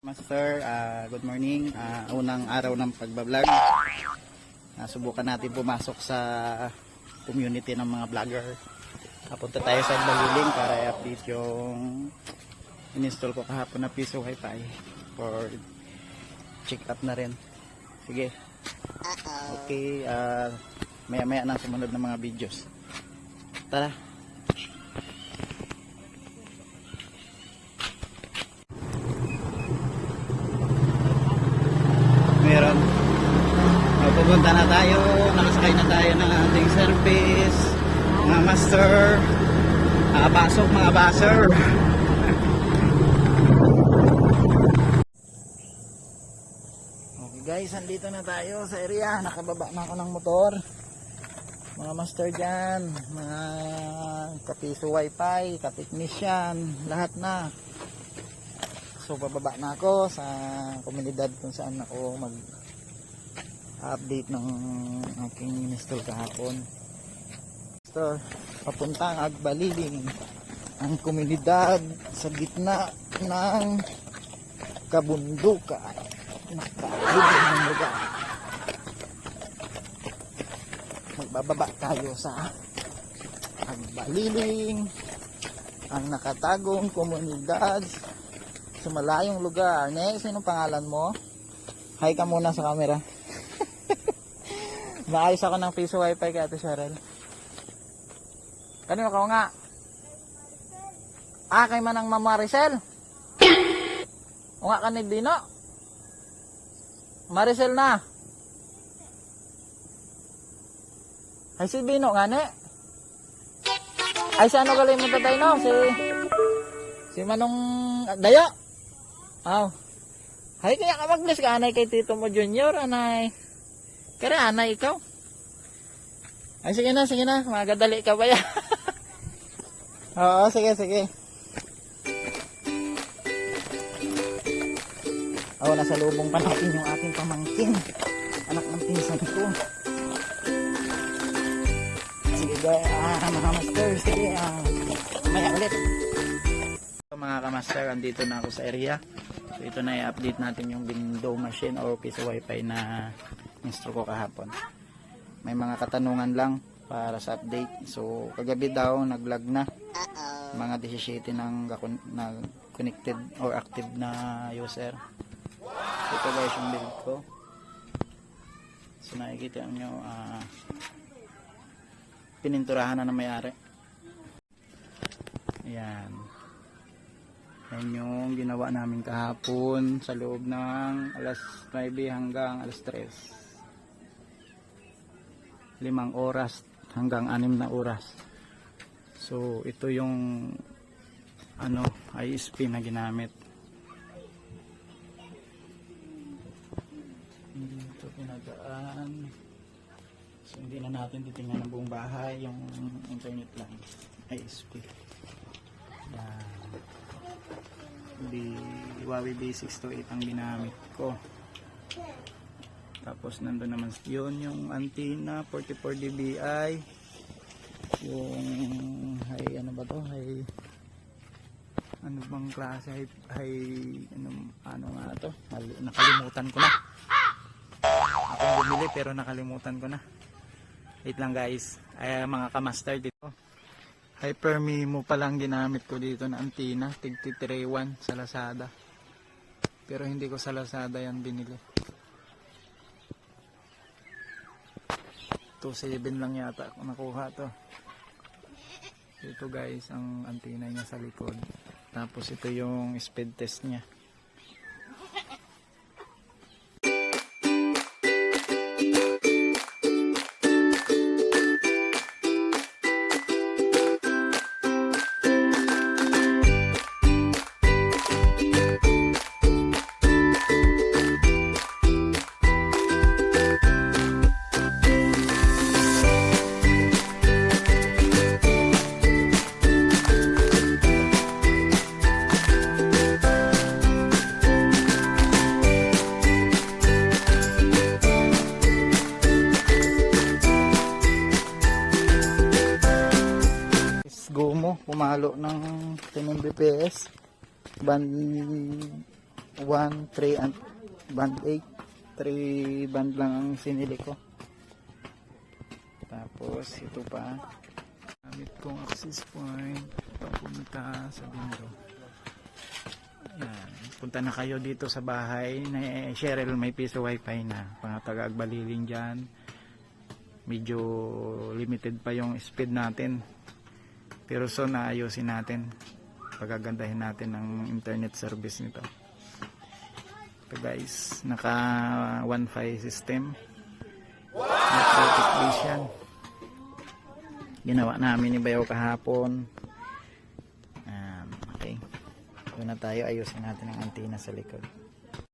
Master, good morning. Unang araw ng pagbablog. Subukan natin pumasok sa community ng mga vlogger. Punta tayo sa Baliling para i-update yung in-install ko kahapon na piso wifi for check up na rin. Sige. Okay, maya maya na sumunod ng mga videos. Tara. Meron. Pupunta na tayo, nakasakay na tayo ng ating service, mga master, pasok mga baser. Okay guys, andito na tayo sa area, nakababa na ako ng motor. Mga master dyan, mga kapiso wifi, kateknisyan, lahat na. So bababa na ako sa komunidad kung saan ako mag-update ng aking install kahapon. So papuntang Agbaliling, ang komunidad sa gitna ng kabundukan, nakakalilig ng lugar. Magbababa tayo sa Agbaliling, ang nakatagong komunidad sa malayong lugar. Next, sinong pangalan mo? Hi ka muna sa camera. Maayos ako ng piso wifi kay Ate Cheryl. Kanino ka nga? Kay manang Mama Maricel. O nga kanil Dino? Maricel na. Ay si Dino nga ne. Ay sa ano galing mo tatay no? Si Manong Dayo. Hay kaya ka mag-bless ka anay kay Tito mo Junior, anay. Kaya anay ikaw. Ay sige na, magadali ka ba ya? Oo, sige. Nasa lubong pa natin yung ating pamangkin, anak ng pinsan ko. Sige mga master, sige, maya ulit. Mga kamaster, andito na ako sa area. So ito na i-update natin yung window machine or piso wifi na install ko kahapon. May mga katanungan lang para sa update. So kagabi daw nag-lag na mga 17 ng connected or active na user. Ito guys yung build ko. So nakikita nyo pininturahan na may-ari. Ayan. Yan yung ginawa namin kahapon sa loob ng alas 9 hanggang alas 3. 5 oras hanggang 6 na oras. So ito yung ISP na ginamit. Dito pinagaan. So hindi na natin titingnan ang buong bahay, yung internet lang. ISP. Yan. Huawei B628 ang ginamit ko. Tapos nandun naman yun yung antenna 44 dBi, yung ano bang klase, ano nga to, nakalimutan ko na. Akong bumili pero nakalimutan ko na. Wait lang guys, mga kamaster dito. Hyper-MIMO palang ginamit ko dito na antenna, tig 331 sa Lazada. Pero hindi ko sa Lazada yan binili. 2.7 lang yata ako nakuha to. Ito guys ang antenna niya sa likod. Tapos ito yung speed test niya. pumalo ng 10 Mbps band 1, 3 and band 8. 3 band lang ang sinili ko. Tapos ito pa. Gamit kong access point papunta sa Bindo. Ayan. Punta na kayo dito sa bahay na Cheryl, may piso wifi na. Mga taga-Agbaliling dyan. Medyo limited pa yung speed natin. Pero so naayusin natin. Pagagandahin natin ang internet service nito. Ito guys, naka Wi-Fi system. Network vision. Ginawa namin ni Bayaw kahapon. Okay. Doon na tayo, ayusin natin ang antenna sa likod.